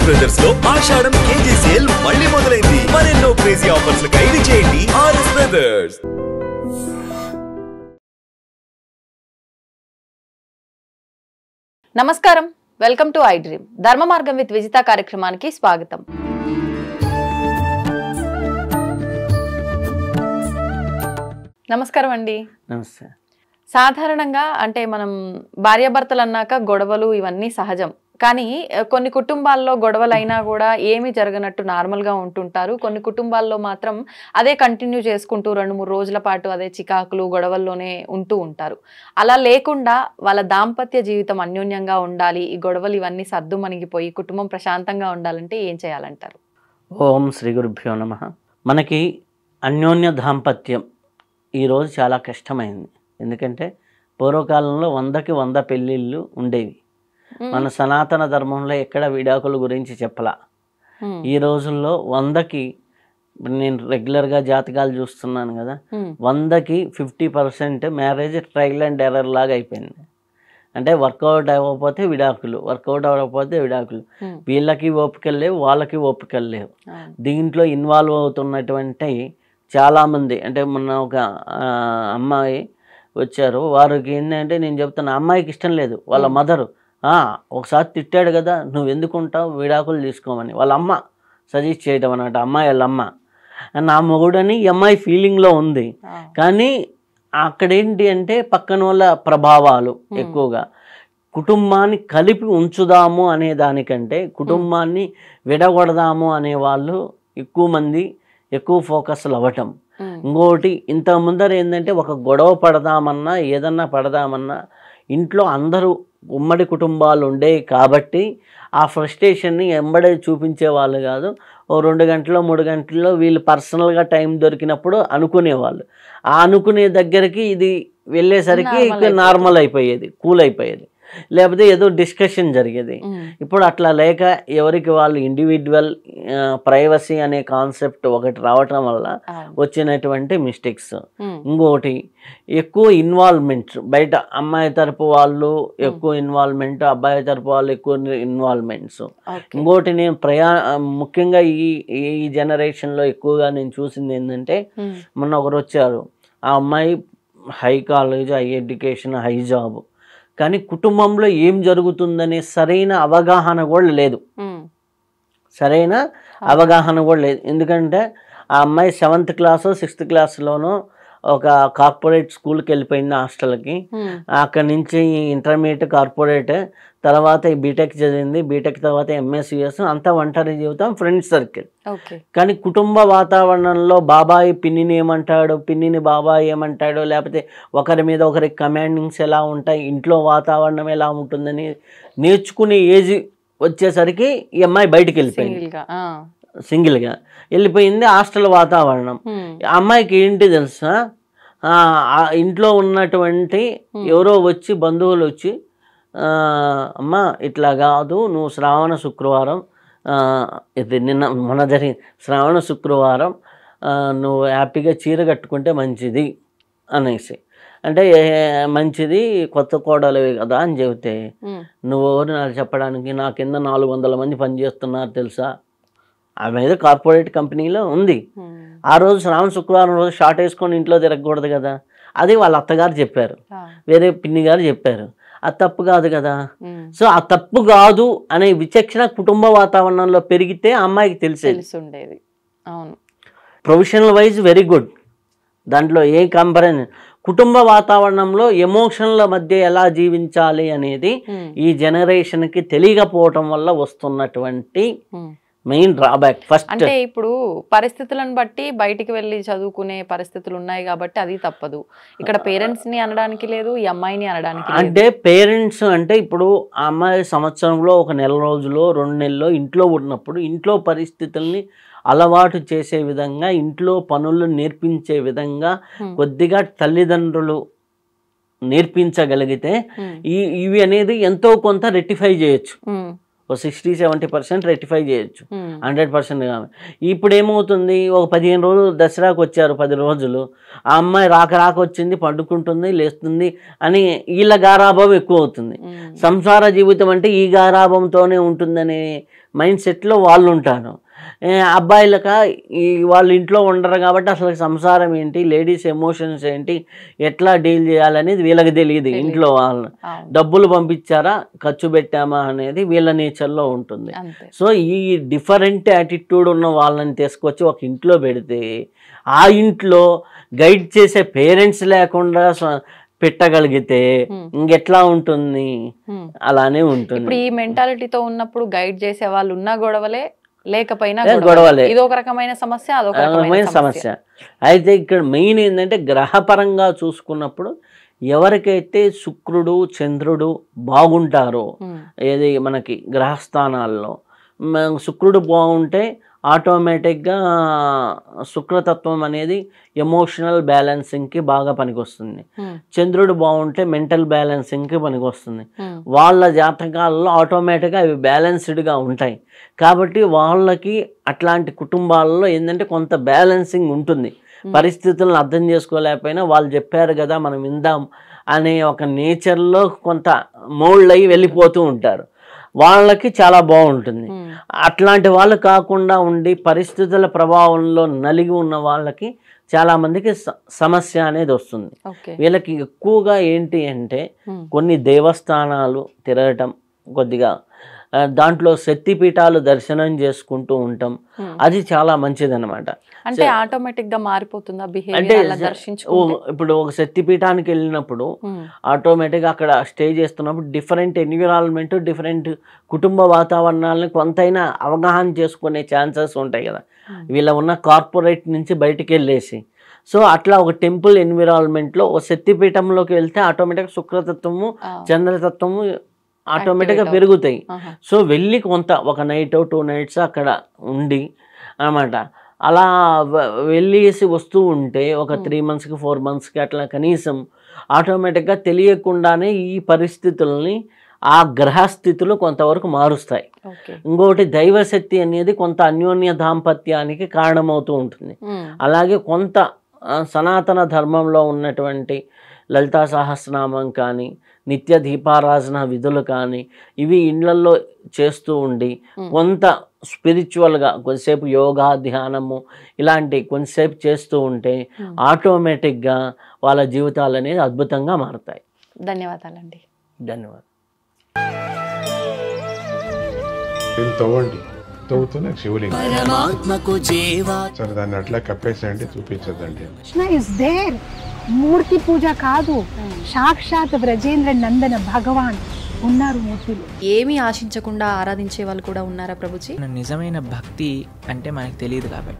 Brothers లో ఆషాఢం KG sale మళ్ళీ మొదలైంది. మరెన్నో క్రేజీ ఆఫర్స్ ఖైదీ చేయండి ఆర్ఎస్ బ్రదర్స్. నమస్కారం, వెల్కమ్ టు ఐ డ్రీమ్. ధర్మ మార్గం విత్ విజిత కార్యక్రమానికి స్వాగతం. నమస్కారం అండి. నమస్తే. సాధారణంగా అంటే మనం భార్యాభర్తలు అన్నాక గొడవలు ఇవన్నీ సహజం. కానీ కొన్ని కుటుంబాల్లో గొడవలు అయినా కూడా ఏమీ జరగనట్టు నార్మల్గా ఉంటుంటారు. కొన్ని కుటుంబాల్లో మాత్రం అదే కంటిన్యూ చేసుకుంటూ 2-3 రోజుల పాటు అదే చికాకులు గొడవల్లోనే ఉంటూ ఉంటారు. అలా లేకుండా వాళ్ళ దాంపత్య జీవితం అన్యోన్యంగా ఉండాలి, ఈ గొడవలు ఇవన్నీ సర్దుమణిగిపోయి కుటుంబం ప్రశాంతంగా ఉండాలంటే ఏం చేయాలంటారు? ఓం శ్రీ గురుభ్యో నమః. మనకి అన్యోన్య దాంపత్యం ఈరోజు చాలా కష్టమైంది. ఎందుకంటే పూర్వకాలంలో 100కి 100 పెళ్ళిళ్ళు ఉండేవి. మన సనాతన ధర్మంలో ఎక్కడ విడాకుల గురించి చెప్పలా. ఈ రోజుల్లో 100కి, నేను రెగ్యులర్గా జాతకాలు చూస్తున్నాను కదా, 100కి 50% మ్యారేజ్ ట్రయల్ అండ్ ఎర్రర్ లాగా అయిపోయింది. అంటే వర్కౌట్ అవ్వకపోతే విడాకులు, వర్కౌట్ అవ్వకపోతే విడాకులు. వీళ్ళకి ఓపికలు లేవు, వాళ్ళకి ఓపికలు లేవు. దీంట్లో ఇన్వాల్వ్ అవుతున్నటువంటి చాలామంది, అంటే మొన్న ఒక అమ్మాయి వచ్చారు, వారికి ఏంటంటే నేను చెప్తున్నా, అమ్మాయికి ఇష్టం లేదు, వాళ్ళ మదరు ఒకసారి తిట్టాడు కదా, నువ్వు ఎందుకు ఉంటావు, విడాకులు తీసుకోమని వాళ్ళ అమ్మ సజెస్ట్ చేయడం అన్నమాట. అమ్మాయి వాళ్ళ అమ్మ నా మొగుడని ఈ అమ్మాయి ఫీలింగ్లో ఉంది. కానీ అక్కడేంటి అంటే పక్కన వాళ్ళ ప్రభావాలు ఎక్కువగా. కుటుంబాన్ని కలిపి ఉంచుదాము అనే దానికంటే కుటుంబాన్ని విడగొడదాము అనే వాళ్ళు ఎక్కువ మంది, ఎక్కువ ఫోకస్లు అవ్వటం. ఇంకోటి, ఇంత ముందర ఏంటంటే ఒక గొడవ పడదామన్నా ఏదన్నా పడదామన్నా ఇంట్లో అందరూ ఉమ్మడి కుటుంబాలు ఉండేవి కాబట్టి ఆ ఫ్రస్ట్రేషన్ని ఎంబడే చూపించే వాళ్ళు కాదు. ఓ 2 గంటలో 3 గంటల్లో వీళ్ళు పర్సనల్గా టైం దొరికినప్పుడు అనుకునేవాళ్ళు. ఆ అనుకునే దగ్గరికి ఇది వెళ్ళేసరికి నార్మల్ అయిపోయేది, కూల్ అయిపోయేది, లేకపోతే ఏదో డిస్కషన్ జరిగేది. ఇప్పుడు అట్లా లేక ఎవరికి వాళ్ళు ఇండివిజువల్ ప్రైవసీ అనే కాన్సెప్ట్ ఒకటి రావటం వల్ల వచ్చినటువంటి మిస్టేక్స్. ఇంకోటి, ఎక్కువ ఇన్వాల్వ్మెంట్స్, బయట అమ్మాయి తరపు వాళ్ళు ఎక్కువ ఇన్వాల్వ్మెంట్, అబ్బాయి తరపు వాళ్ళు ఎక్కువ ఇన్వాల్వ్మెంట్స్. ఇంకోటి, నేను ముఖ్యంగా ఈ జనరేషన్లో ఎక్కువగా నేను చూసింది ఏంటంటే, మొన్న ఒకరు వచ్చారు, ఆ అమ్మాయి high college, high education, high job, కానీ కుటుంబంలో ఏం జరుగుతుందనే సరైన అవగాహన కూడా లేదు. సరైన అవగాహన కూడా లేదు. ఎందుకంటే ఆ అమ్మాయి 7th క్లాసో 6th క్లాస్లోనో ఒక కార్పొరేట్ స్కూల్కి వెళ్ళిపోయింది, హాస్టల్కి. అక్కడి నుంచి ఇంటర్మీడియట్, కార్పొరేట్, తర్వాత బీటెక్ చదివింది, బీటెక్ తర్వాత ఎంఎస్సిఎస్, అంతా ఒంటరి జీవితం, ఫ్రెండ్స్ సర్కిల్. కానీ కుటుంబ వాతావరణంలో బాబాయి పిన్నిని ఏమంటాడు, పిన్నిని బాబాయి ఏమంటాడు, లేకపోతే ఒకరి మీద ఒకరికి కమాండింగ్స్ ఎలా ఉంటాయి, ఇంట్లో వాతావరణం ఎలా ఉంటుందని నేర్చుకునే ఏజ్ వచ్చేసరికి ఈ అమ్మాయి బయటికి వెళ్ళిపోయింది, సింగిల్గా వెళ్ళిపోయింది. హాస్టల్ వాతావరణం. అమ్మాయికి ఏంటి తెలుసా, ఇంట్లో ఉన్నటువంటి ఎవరో వచ్చి, బంధువులు వచ్చి, అమ్మ ఇట్లా కాదు, నువ్వు శ్రావణ శుక్రవారం, ఇది మొన్న జరిగిన శ్రావణ శుక్రవారం నువ్వు హ్యాపీగా చీర కట్టుకుంటే మంచిది అనేసి, అంటే మంచిది, కొత్త కోడలివి కదా అని చెబితే, నువ్వు ఎవరు నాకు చెప్పడానికి, నా కింద 400 మంది పనిచేస్తున్నారు తెలుసా. ఆమె ఏదో కార్పొరేట్ కంపెనీలో ఉంది. ఆ రోజు శ్రావణ శుక్రవారం రోజు షార్ట్ వేసుకొని ఇంట్లో తిరగకూడదు కదా, అది వాళ్ళ అత్తగారు చెప్పారు, వేరే పిన్ని గారు చెప్పారు. అది తప్పు కాదు కదా. సో ఆ తప్పు కాదు అనే విచక్షణ కుటుంబ వాతావరణంలో పెరిగితే అమ్మాయికి తెలిసేది. ప్రొఫెషనల్ వైజ్ వెరీ గుడ్, దాంట్లో ఏ కంపారిజన్. కుటుంబ వాతావరణంలో ఎమోషన్ల మధ్య ఎలా జీవించాలి అనేది ఈ జనరేషన్కి తెలియకపోవటం వల్ల వస్తున్నటువంటి మెయిన్ డ్రాబ్యాక్. ఫస్ట్ అంటే ఇప్పుడు పరిస్థితులను బట్టి బయటికి వెళ్ళి చదువుకునే పరిస్థితులు ఉన్నాయి కాబట్టి అది తప్పదు. ఇక్కడ పేరెంట్స్ ని అనడానికి లేదు, ఈ అమ్మాయిని అనడానికి. అంటే పేరెంట్స్ అంటే ఇప్పుడు ఆ అమ్మాయి సంవత్సరంలో ఒక నెల రోజులో 2 నెలల్లో ఇంట్లో ఉన్నప్పుడు ఇంట్లో పరిస్థితుల్ని అలవాటు చేసే విధంగా, ఇంట్లో పనులు నేర్పించే విధంగా కొద్దిగా తల్లిదండ్రులు నేర్పించగలిగితే ఇవి అనేది ఎంతో కొంత రెక్టిఫై చేయొచ్చు. 60-70% రెక్టిఫై చేయొచ్చు, 100% కాదు. ఇప్పుడు ఏమవుతుంది, ఒక 15 రోజులు దసరాకు వచ్చారు, 10 రోజులు ఆ అమ్మాయి రాక వచ్చింది, పండుకుంటుంది, లేస్తుంది అని వీళ్ళ గారాభం ఎక్కువ అవుతుంది. సంసార జీవితం అంటే ఈ గారాభంతోనే ఉంటుందనే మైండ్ సెట్లో వాళ్ళు ఉంటారు. అబ్బాయిలక వాళ్ళు ఇంట్లో ఉండరు కాబట్టి అసలు సంసారం ఏంటి, లేడీస్ ఎమోషన్స్ ఏంటి, ఎట్లా డీల్ చేయాలనేది వీళ్ళకి తెలియదు. ఇంట్లో వాళ్ళు డబ్బులు పంపించారా, ఖర్చు పెట్టామా అనేది వీళ్ళ నేచర్లో ఉంటుంది. సో ఈ డిఫరెంట్ యాటిట్యూడ్ ఉన్న వాళ్ళని తీసుకొచ్చి ఒక ఇంట్లో పెడితే ఆ ఇంట్లో గైడ్ చేసే పేరెంట్స్ లేకుండా పెట్టగలిగితే ఇంకెట్లా ఉంటుంది? అలానే ఉంటుంది. ఇప్పుడు ఈ మెంటాలిటీతో ఉన్నప్పుడు గైడ్ చేసే వాళ్ళు ఉన్న గొడవలే, లేకపోయినా గొడవలే. ఇది ఒక రకమైన సమస్య, అదొక రకమైన సమస్య. అయితే ఇక్కడ మెయిన్ ఏంటంటే గ్రహపరంగా చూసుకున్నప్పుడు ఎవరికైతే శుక్రుడు చంద్రుడు బాగుంటారో, ఏది మనకి గ్రహస్థానాల్లో శుక్రుడు బాగుంటే ఆటోమేటిక్గా శుక్రతత్వం అనేది ఎమోషనల్ బ్యాలెన్సింగ్కి బాగా పనికొస్తుంది. చంద్రుడు బాగుంటే మెంటల్ బ్యాలెన్సింగ్కి పనికొస్తుంది. వాళ్ళ జాతకాల్లో ఆటోమేటిక్గా అవి బ్యాలెన్స్డ్గా ఉంటాయి. కాబట్టి వాళ్ళకి అట్లాంటి కుటుంబాల్లో ఏంటంటే కొంత బ్యాలెన్సింగ్ ఉంటుంది. పరిస్థితులను అర్థం చేసుకోలేకపోయినా వాళ్ళు చెప్పారు కదా మనం విందాం అనే ఒక నేచర్లో కొంత మోల్డ్ అయ్యి వెళ్ళిపోతూ ఉంటారు. వాళ్ళకి చాలా బాగుంటుంది. అట్లాంటి వాళ్ళు కాకుండా ఉండి పరిస్థితుల ప్రభావంలో నలిగి ఉన్న వాళ్ళకి చాలామందికి సమస్య అనేది వస్తుంది. వీళ్ళకి ఎక్కువగా ఏంటి అంటే కొన్ని దేవస్థానాలు తిరగటం, కొద్దిగా దాంట్లో శక్తిపీఠాలు దర్శనం చేసుకుంటూ ఉంటాం, అది చాలా మంచిదన్నమాట. అంటే ఆటోమేటిక్ గా మారిపోతుందా అంటే బిహేవియర్ దర్శించుకుంటే? ఇప్పుడు ఒక శక్తిపీఠానికి వెళ్ళినప్పుడు ఆటోమేటిక్గా అక్కడ స్టే చేస్తున్నప్పుడు డిఫరెంట్ ఎన్విరాన్మెంట్, డిఫరెంట్ కుటుంబ వాతావరణాలను కొంతైనా అవగాహన చేసుకునే ఛాన్సెస్ ఉంటాయి కదా వీళ్ళ ఉన్న కార్పొరేట్ నుంచి బయటికి వెళ్ళేసి. సో అట్లా ఒక టెంపుల్ ఎన్విరాన్మెంట్లో ఒక శక్తిపీఠంలోకి వెళ్తే ఆటోమేటిక్గా శుక్రతత్వము చంద్రతత్వము ఆటోమేటిక్గా పెరుగుతాయి. సో వెళ్ళి కొంత ఒక నైట్ 2 nights అక్కడ ఉండి అన్నమాట. అలా వెళ్ళేసి వస్తూ ఉంటే ఒక 3 monthsకి 4 monthsకి అట్లా కనీసం ఆటోమేటిక్గా తెలియకుండానే ఈ పరిస్థితుల్ని ఆ గ్రహస్థితులు కొంతవరకు మారుస్తాయి. ఇంకొకటి దైవశక్తి అనేది కొంత అన్యోన్య దాంపత్యానికి కారణమవుతూ ఉంటుంది. అలాగే కొంత సనాతన ధర్మంలో ఉన్నటువంటి లలితా సహస్రనామం కానీ, నిత్య దీపారాధన విధులు కానీ ఇవి ఇళ్లలో చేస్తూ ఉండి కొంత స్పిరిచువల్గా కొంతసేపు యోగా ధ్యానము ఇలాంటి కొంతసేపు చేస్తూ ఉంటే ఆటోమేటిక్గా వాళ్ళ జీవితాలు అనేది అద్భుతంగా మారుతాయి. ధన్యవాదాలండి. ధన్యవాదాలు. తవ్వండి, తవ్వుతున్న శివలింగం సరే దాన్ని అట్లా కప్పేసేయండి, చూపించదండి. Krishna is there. మూర్తి పూజ కాదు, సాక్షాత్ బ్రజేంద్ర నందన భగవాన్ ఉన్నారు మూర్తిలో. ఏమీ ఆశించకుండా ఆరాధించే వాళ్ళు కూడా ఉన్నారా ప్రభుజీ? నిజమైన భక్తి అంటే మనకు తెలియదు కాబట్టి